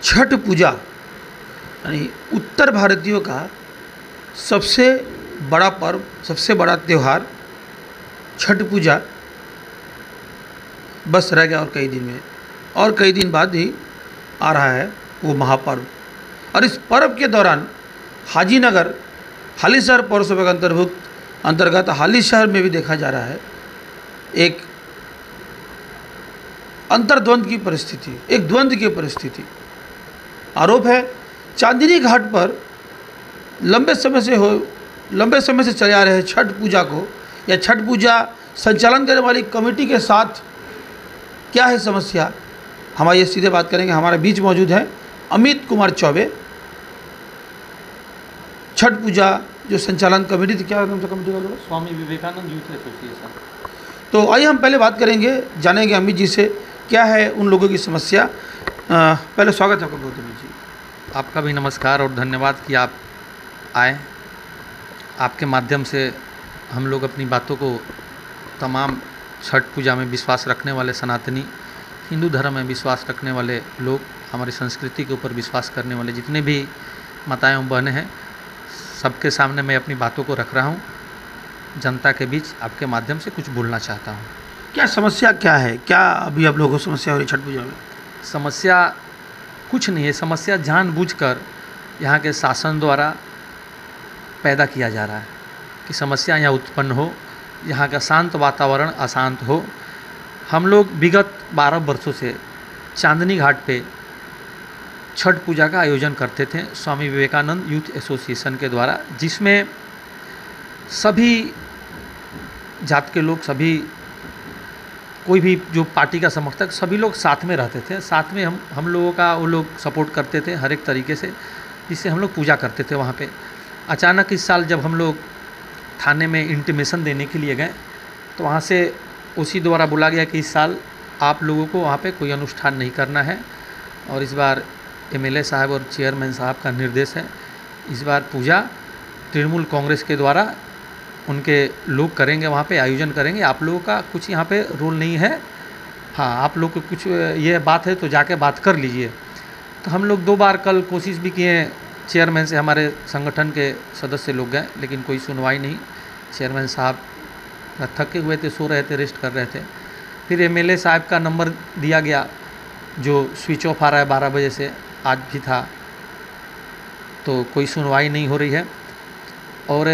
छठ पूजा यानी उत्तर भारतीयों का सबसे बड़ा पर्व, सबसे बड़ा त्यौहार छठ पूजा बस रह गया और कई दिन में, और कई दिन बाद ही आ रहा है वो महापर्व। और इस पर्व के दौरान हाजीनगर हालीशहर पौरसभा के अंतर्गत हालीशहर में भी देखा जा रहा है एक अंतर्द्वंद की परिस्थिति, एक द्वंद्व की परिस्थिति। आरोप है चांदनी घाट पर लंबे समय से चले आ रहे छठ पूजा को या छठ पूजा संचालन करने वाली कमेटी के साथ क्या है समस्या, हमारे सीधे बात करेंगे। हमारे बीच मौजूद हैं अमित कुमार चौबे, छठ पूजा जो संचालन कमेटी थी, क्या नाम था कमेटी का? Swami Vivekananda youth association. तो आइए हम पहले बात करेंगे, जानेंगे अमित जी से क्या है उन लोगों की समस्या। पहले स्वागत है आपका गौतम जी। आपका भी नमस्कार और धन्यवाद कि आप आए। आपके माध्यम से हम लोग अपनी बातों को तमाम छठ पूजा में विश्वास रखने वाले सनातनी, हिंदू धर्म में विश्वास रखने वाले लोग, हमारी संस्कृति के ऊपर विश्वास करने वाले जितने भी माताएं एवं बहनें हैं, सबके सामने मैं अपनी बातों को रख रहा हूं। जनता के बीच आपके माध्यम से कुछ बोलना चाहता हूं। क्या समस्या क्या है, क्या अभी आप लोगों को समस्या हो रही छठ पूजा में? समस्या कुछ नहीं है, समस्या जानबूझकर यहाँ के शासन द्वारा पैदा किया जा रहा है कि समस्या यहाँ उत्पन्न हो, यहाँ का शांत वातावरण अशांत हो। हम लोग विगत 12 वर्षों से चांदनी घाट पे छठ पूजा का आयोजन करते थे स्वामी विवेकानंद यूथ एसोसिएशन के द्वारा, जिसमें सभी जात के लोग, सभी कोई भी जो पार्टी का समर्थक, सभी लोग साथ में रहते थे। साथ में हम लोगों का वो लोग सपोर्ट करते थे हर एक तरीके से, जिससे हम लोग पूजा करते थे वहाँ पे। अचानक इस साल जब हम लोग थाने में इंटीमेशन देने के लिए गए तो वहाँ से उसी द्वारा बोला गया कि इस साल आप लोगों को वहाँ पे कोई अनुष्ठान नहीं करना है, और इस बार एमएलए साहब और चेयरमैन साहब का निर्देश है, इस बार पूजा तृणमूल कांग्रेस के द्वारा उनके लोग करेंगे, वहाँ पे आयोजन करेंगे, आप लोगों का कुछ यहाँ पे रोल नहीं है। हाँ, आप लोग को कुछ ये बात है तो जाके बात कर लीजिए। तो हम लोग 2 बार कल कोशिश भी किए, चेयरमैन से हमारे संगठन के सदस्य लोग गए, लेकिन कोई सुनवाई नहीं। चेयरमैन साहब थके हुए थे, सो रहे थे, रेस्ट कर रहे थे। फिर एमएलए साहब का नंबर दिया गया जो स्विच ऑफ आ रहा है 12 बजे से, आज भी था, तो कोई सुनवाई नहीं हो रही है। और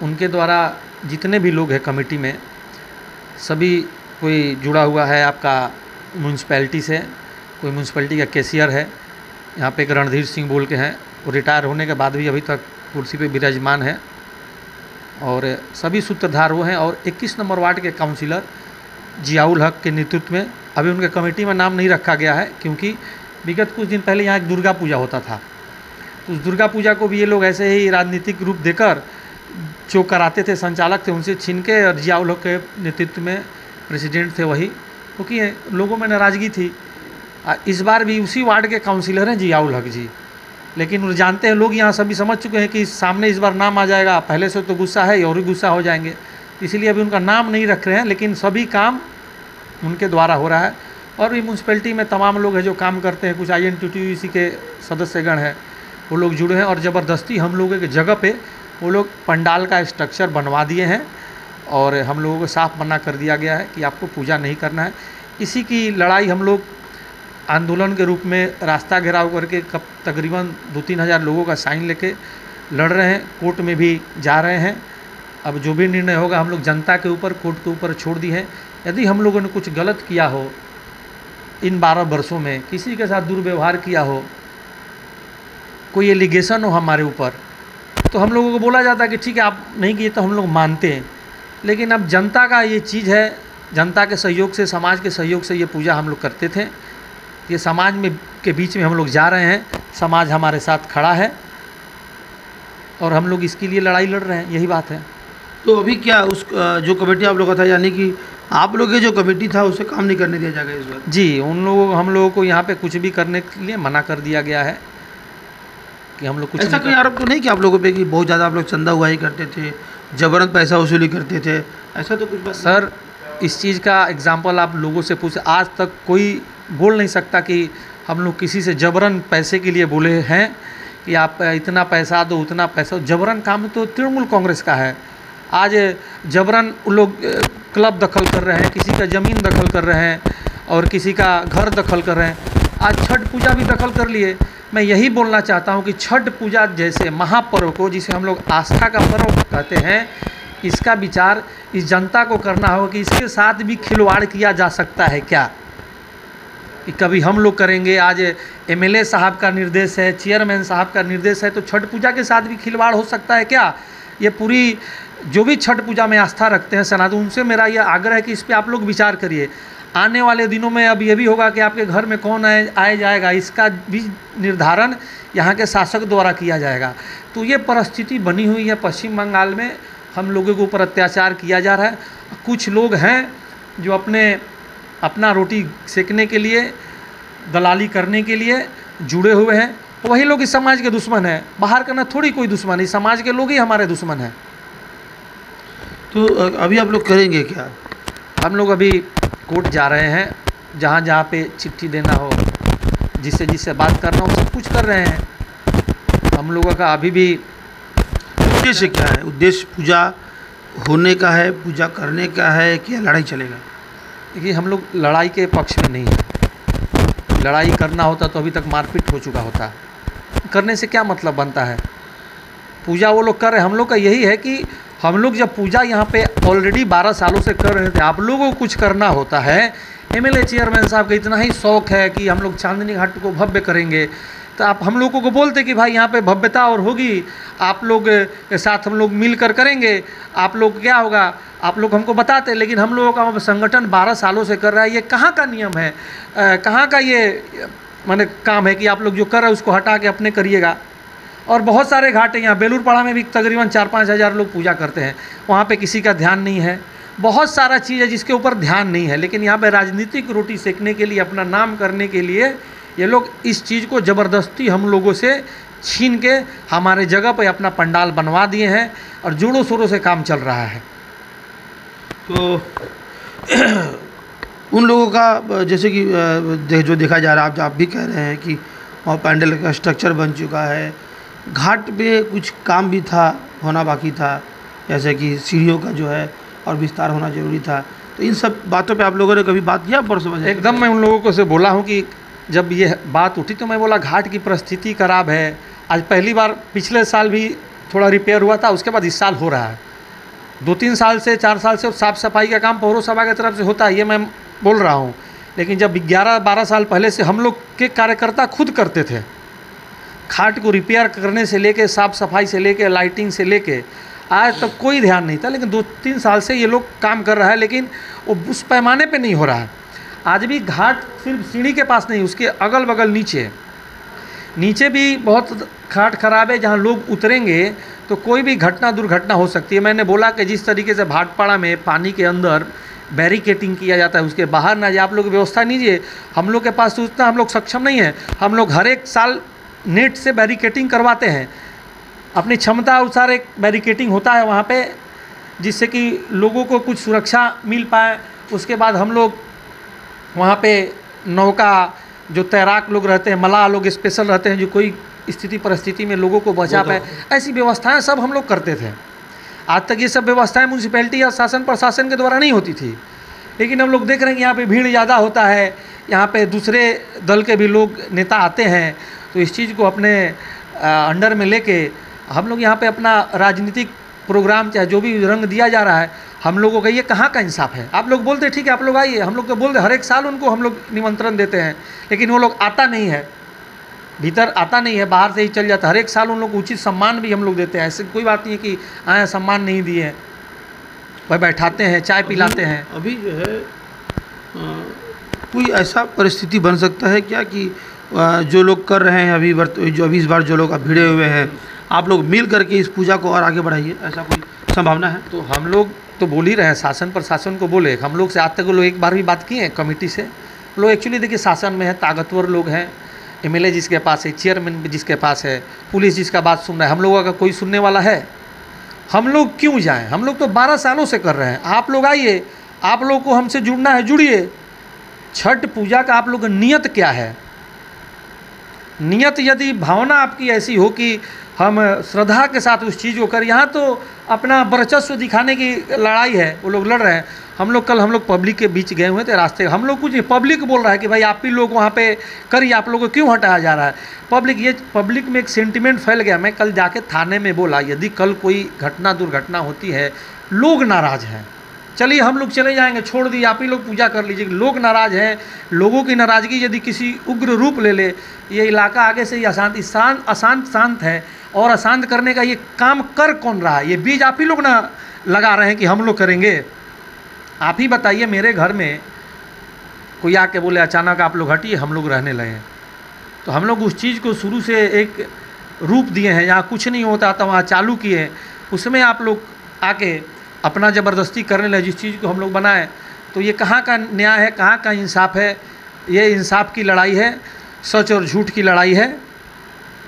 उनके द्वारा जितने भी लोग हैं कमेटी में, सभी कोई जुड़ा हुआ है आपका म्यूनसिपैलिटी से, कोई म्यूनसिपैलिटी का कैशियर है, यहाँ पे एक रणधीर सिंह बोल के हैं, वो रिटायर होने के बाद भी अभी तक कुर्सी पे विराजमान है, और सभी सूत्रधार वो हैं। और 21 नंबर वार्ड के काउंसिलर जियाउल हक के नेतृत्व में, अभी उनके कमेटी में नाम नहीं रखा गया है क्योंकि विगत कुछ दिन पहले यहाँ एक दुर्गा पूजा होता था, तो उस दुर्गा पूजा को भी ये लोग ऐसे ही राजनीतिक रूप देकर जो कराते थे, संचालक थे, उनसे छीन के, और जियाउल हक के नेतृत्व में प्रेसिडेंट थे वही, क्योंकि लोगों में नाराज़गी थी। इस बार भी उसी वार्ड के काउंसिलर हैं जियाउल हक जी, लेकिन वो जानते हैं, लोग यहाँ सभी समझ चुके हैं कि सामने इस बार नाम आ जाएगा, पहले से तो गुस्सा है और भी गुस्सा हो जाएंगे, इसीलिए अभी उनका नाम नहीं रख रहे हैं, लेकिन सभी काम उनके द्वारा हो रहा है। और भी म्यूनसिपैलिटी में तमाम लोग हैं जो काम करते हैं, कुछ INTTUC के सदस्यगण हैं, वो लोग जुड़े हैं, और ज़बरदस्ती हम लोगों के जगह पे वो लोग पंडाल का स्ट्रक्चर बनवा दिए हैं, और हम लोगों को साफ मना कर दिया गया है कि आपको पूजा नहीं करना है। इसी की लड़ाई हम लोग आंदोलन के रूप में रास्ता घेराव करके तकरीबन 2-3 हज़ार लोगों का साइन लेके लड़ रहे हैं, कोर्ट में भी जा रहे हैं। अब जो भी निर्णय होगा हम लोग जनता के ऊपर, कोर्ट के ऊपर छोड़ दी है। यदि हम लोगों ने कुछ गलत किया हो, इन 12 वर्षों में किसी के साथ दुर्व्यवहार किया हो, कोई एलिगेशन हो हमारे ऊपर, तो हम लोगों को बोला जाता है कि ठीक है आप नहीं किए, तो हम लोग मानते हैं। लेकिन अब जनता का ये चीज़ है, जनता के सहयोग से, समाज के सहयोग से ये पूजा हम लोग करते थे। ये समाज में के बीच में हम लोग जा रहे हैं, समाज हमारे साथ खड़ा है और हम लोग इसके लिए लड़ाई लड़ रहे हैं, यही बात है। तो अभी क्या उस जो कमेटी आप लोग का था, यानी कि आप लोग के जो कमेटी था उसे काम नहीं करने दिया जाएगा इस बार? जी, हम लोगों को यहाँ पे कुछ भी करने के लिए मना कर दिया गया है कि हम लोग कुछ ऐसा कोई आरोप तो नहीं कि आप लोगों पे कि बहुत ज़्यादा आप लोग चंदा हुआई करते थे, जबरन पैसा वसूली करते थे, ऐसा तो कुछ बात? सर, इस चीज़ का एग्जाम्पल आप लोगों से पूछ, आज तक कोई बोल नहीं सकता कि हम लोग किसी से जबरन पैसे के लिए बोले हैं कि आप इतना पैसा दो उतना पैसा। जबरन काम तो तृणमूल कांग्रेस का है। आज जबरन लोग क्लब दखल कर रहे हैं, किसी का ज़मीन दखल कर रहे हैं और किसी का घर दखल कर रहे हैं। आज छठ पूजा भी दखल कर लिए। मैं यही बोलना चाहता हूँ कि छठ पूजा जैसे महापर्व को, जिसे हम लोग आस्था का पर्व कहते हैं, इसका विचार इस जनता को करना होगा कि इसके साथ भी खिलवाड़ किया जा सकता है क्या, कि कभी हम लोग करेंगे। आज एमएलए साहब का निर्देश है, चेयरमैन साहब का निर्देश है, तो छठ पूजा के साथ भी खिलवाड़ हो सकता है क्या। ये पूरी जो भी छठ पूजा में आस्था रखते हैं सनातन, उनसे मेरा ये आग्रह है कि इस पर आप लोग विचार करिए। आने वाले दिनों में अब ये भी होगा कि आपके घर में कौन आए जाएगा, इसका भी निर्धारण यहाँ के शासक द्वारा किया जाएगा। तो ये परिस्थिति बनी हुई है पश्चिम बंगाल में। हम लोगों के ऊपर अत्याचार किया जा रहा है। कुछ लोग हैं जो अपना रोटी सेकने के लिए, दलाली करने के लिए जुड़े हुए हैं। वही लोग इस समाज के दुश्मन हैं। बाहर का ना थोड़ी कोई दुश्मन, इस समाज के लोग ही हमारे दुश्मन हैं। तो अभी आप लोग करेंगे क्या? हम लोग अभी कोर्ट जा रहे हैं, जहाँ जहाँ पे चिट्ठी देना हो, जिससे बात करना हो, सब कुछ कर रहे हैं। हम लोगों का अभी भी उद्देश्य क्या है? उद्देश्य पूजा होने का है, पूजा करने का है, कि लड़ाई चलेगा? देखिए, हम लोग लड़ाई के पक्ष में नहीं है। लड़ाई करना होता तो अभी तक मारपीट हो चुका होता। करने से क्या मतलब बनता है? पूजा वो लोग कर रहे हैं, हम लोग का यही है कि हम लोग जब पूजा यहाँ पे ऑलरेडी 12 सालों से कर रहे थे, आप लोगों को कुछ करना होता है। एमएलए चेयरमैन साहब का इतना ही शौक है कि हम लोग चांदनी घाट को भव्य करेंगे, तो आप हम लोगों को बोलते कि भाई यहाँ पे भव्यता और होगी, आप लोग के साथ हम लोग मिलकर करेंगे, आप लोग क्या होगा, आप लोग हमको बताते। लेकिन हम लोगों का संगठन 12 सालों से कर रहा है। ये कहाँ का नियम है, कहाँ का ये माने काम है कि आप लोग जो कर रहे हैं उसको हटा के अपने करिएगा। और बहुत सारे घाट हैं यहाँ, बेलूरपाड़ा में भी तकरीबन 4-5 हज़ार लोग पूजा करते हैं, वहाँ पे किसी का ध्यान नहीं है। बहुत सारा चीज़ है जिसके ऊपर ध्यान नहीं है, लेकिन यहाँ पे राजनीतिक रोटी सेकने के लिए, अपना नाम करने के लिए ये लोग इस चीज़ को ज़बरदस्ती हम लोगों से छीन के हमारे जगह पे अपना पंडाल बनवा दिए हैं और जोरों शोरों से काम चल रहा है। तो उन लोगों का जैसे कि जो देखा जा रहा है, आप भी कह रहे हैं कि वहाँ पंडाल का स्ट्रक्चर बन चुका है, घाट पे कुछ काम भी था, होना बाकी था, जैसे कि सीढ़ियों का जो है और विस्तार होना जरूरी था। तो इन सब बातों पे आप लोगों ने कभी बात किया? परसों एकदम मैं उन लोगों को से बोला हूँ कि जब ये बात उठी तो मैं बोला घाट की परिस्थिति खराब है। आज पहली बार, पिछले साल भी थोड़ा रिपेयर हुआ था, उसके बाद इस साल हो रहा है। 2-3 साल से, 4 साल से साफ़ सफाई का काम पौरसभा की तरफ से होता है, ये मैं बोल रहा हूँ। लेकिन जब 11-12 साल पहले से हम लोग के कार्यकर्ता खुद करते थे, घाट को रिपेयर करने से लेके, साफ़ सफाई से लेके, लाइटिंग से लेके, आज तक कोई ध्यान नहीं था। लेकिन 2-3 साल से ये लोग काम कर रहा है, लेकिन वो उस पैमाने पे नहीं हो रहा है। आज भी घाट सिर्फ सीढ़ी के पास नहीं, उसके अगल बगल नीचे भी बहुत घाट खराब है, जहाँ लोग उतरेंगे तो कोई भी दुर्घटना हो सकती है। मैंने बोला कि जिस तरीके से भाटपाड़ा में पानी के अंदर बैरिकेटिंग किया जाता है, उसके बाहर ना जाए, आप लोग व्यवस्था नीजिए। हम लोग के पास तो उतना हम लोग सक्षम नहीं है। हम लोग हर एक साल नेट से बैरिकेटिंग करवाते हैं, अपनी क्षमता अनुसार एक बैरिकेटिंग होता है वहाँ पे, जिससे कि लोगों को कुछ सुरक्षा मिल पाए। उसके बाद हम लोग वहाँ पे नौका, जो तैराक लोग रहते हैं, मलाह लोग स्पेशल रहते हैं, जो कोई स्थिति परिस्थिति में लोगों को बचा पाए, ऐसी व्यवस्थाएं सब हम लोग करते थे। आज तक ये सब व्यवस्थाएं म्यूनसिपैलिटी या शासन प्रशासन के द्वारा नहीं होती थी। लेकिन हम लोग देख रहे हैं कि यहाँ पे भीड़ ज़्यादा होता है, यहाँ पे दूसरे दल के भी लोग नेता आते हैं, तो इस चीज़ को अपने अंडर में लेके हम लोग यहाँ पे अपना राजनीतिक प्रोग्राम, चाहे जो भी रंग दिया जा रहा है, हम लोगों का ये कहाँ का इंसाफ है। आप लोग बोलते ठीक है, आप लोग आइए, हम लोग तो बोलते हर एक साल उनको हम लोग निमंत्रण देते हैं, लेकिन वो लोग आता नहीं है, भीतर आता नहीं है, बाहर से ही चल जाता है। हर एक साल उन लोग को उचित सम्मान भी हम लोग देते हैं। ऐसे कोई बात नहीं है कि आए सम्मान नहीं दिए, वह बैठाते हैं, चाय पिलाते हैं। अभी जो है कोई ऐसा परिस्थिति बन सकता है क्या कि जो लोग कर रहे हैं अभी इस बार जो लोग भिड़े हुए हैं, आप लोग मिल करके इस पूजा को और आगे बढ़ाइए, ऐसा कोई संभावना है? तो हम लोग तो बोल ही रहे हैं, शासन प्रशासन को बोले। हम लोग से आज तक लोग एक बार भी बात किए हैं कमेटी से। लोग एक्चुअली देखिए शासन में है, ताकतवर लोग हैं, एमएलए जिसके पास है, चेयरमैन जिसके पास है, पुलिस जिसका बात सुन रहा है, हम लोगों का कोई सुनने वाला है? हम लोग क्यों जाएं? हम लोग तो 12 सालों से कर रहे हैं। आप लोग आइए, आप लोग को हमसे जुड़ना है, जुड़िए। छठ पूजा का आप लोग का नियत क्या है? नियत यदि भावना आपकी ऐसी हो कि हम श्रद्धा के साथ उस चीज़ को कर, यहाँ तो अपना वर्चस्व दिखाने की लड़ाई है, वो लोग लड़ रहे हैं। हम लोग पब्लिक के बीच गए हुए थे, रास्ते हम लोग कुछ पब्लिक बोल रहा है कि भाई आप ही लोग वहाँ पे करिए, आप लोगों को क्यों हटाया जा रहा है? पब्लिक में एक सेंटिमेंट फैल गया। मैं कल जाके थाने में बोला, यदि कल कोई दुर्घटना होती है, लोग नाराज़ हैं, चलिए हम लोग चले जाएंगे, छोड़ दिए, आप ही लोग पूजा कर लीजिए। लोग नाराज़ हैं, लोगों की नाराज़गी यदि किसी उग्र रूप ले ले, ये इलाका आगे से ही अशांत है, और अशांत करने का ये काम कर कौन रहा है? ये बीज आप ही लोग ना लगा रहे हैं कि हम लोग करेंगे। आप ही बताइए, मेरे घर में कोई आके बोले अचानक आप लोग हटिए, हम लोग रहने लगे, तो हम लोग उस चीज़ को शुरू से एक रूप दिए हैं, यहाँ कुछ नहीं होता था वहाँ चालू किए, उसमें आप लोग आके अपना ज़बरदस्ती करने लगे जिस चीज़ को हम लोग बनाए। तो ये कहाँ का न्याय है, कहाँ का इंसाफ है? ये इंसाफ की लड़ाई है, सच और झूठ की लड़ाई है।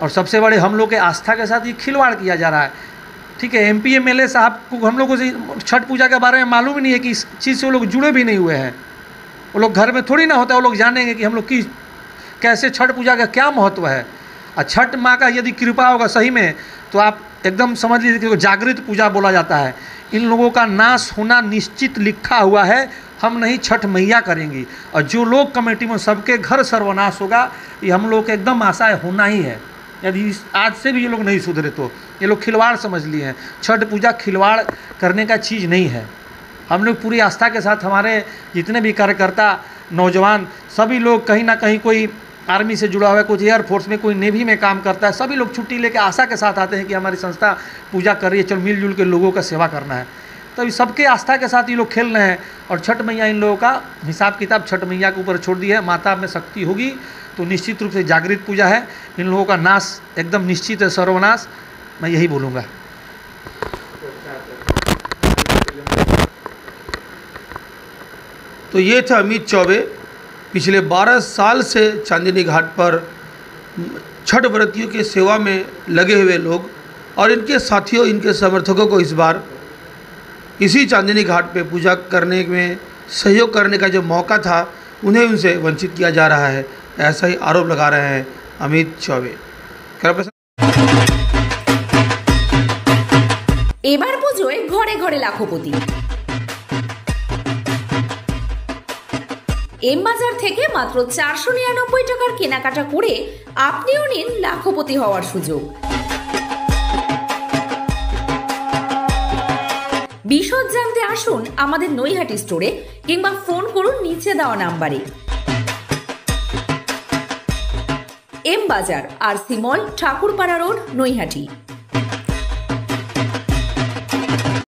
और सबसे बड़े हम लोग के आस्था के साथ ये खिलवाड़ किया जा रहा है। ठीक है, MP MLA साहब को हम लोगों से छठ पूजा के बारे में मालूम ही नहीं है कि इस चीज़ से वो लोग जुड़े भी नहीं हुए हैं। वो लोग घर में थोड़ी ना होता है, वो लोग जानेंगे कि हम लोग कैसे छठ पूजा का क्या महत्व है। और छठ माँ का यदि कृपा होगा सही में, तो आप एकदम समझ लीजिए कि जागृत पूजा बोला जाता है। इन लोगों का नाश होना निश्चित लिखा हुआ है, हम नहीं, छठ मैया करेंगी। और जो लोग कमेटी में सबके घर सर्वनाश होगा, ये हम लोग के एकदम आशा होना ही है। यदि आज से भी ये लोग नहीं सुधरे तो ये लोग खिलवाड़ समझ लिए हैं। छठ पूजा खिलवाड़ करने का चीज़ नहीं है। हम लोग पूरी आस्था के साथ, हमारे जितने भी कार्यकर्ता, नौजवान, सभी लोग कहीं ना कहीं, कोई आर्मी से जुड़ा हुआ है, कुछ एयरफोर्स में, कोई नेवी में काम करता है, सभी लोग छुट्टी लेकर आशा के साथ आते हैं कि हमारी संस्था पूजा कर रही है, चल मिलजुल के लोगों का सेवा करना है। तो सबके आस्था के साथ ये लोग खेल रहे हैं। और छठ मैया इन लोगों का हिसाब किताब छठ मैया के ऊपर छोड़ दी है। माता में शक्ति होगी तो निश्चित रूप से जागृत पूजा है। इन लोगों का नाश एकदम निश्चित है, सर्वनाश, मैं यही बोलूँगा। तो ये थे अमित चौबे, पिछले 12 साल से चांदनी घाट पर छठ व्रतियों की सेवा में लगे हुए लोग, और इनके साथियों, इनके समर्थकों को इस बार इसी चांदनी घाट पे पूजा करने में सहयोग करने का जो मौका था, उन्हें उनसे वंचित किया जा रहा है, ऐसा ही आरोप लगा रहे हैं अमित चौबे। এবার পুজোয় ঘরে ঘরে লাখপতি। এম বাজার থেকে মাত্র 499 টাকার কেনাকাটা করে আপনিও নিন লাখপতি হওয়ার সুযোগ। বিশদ জানতে আসুন আমাদের নৈহাটি স্টোরে কিংবা ফোন করুন নিচে দেওয়া নাম্বারে। এম বাজার, RC মল, ঠাকুরপাড়া রোড, নৈহাটি।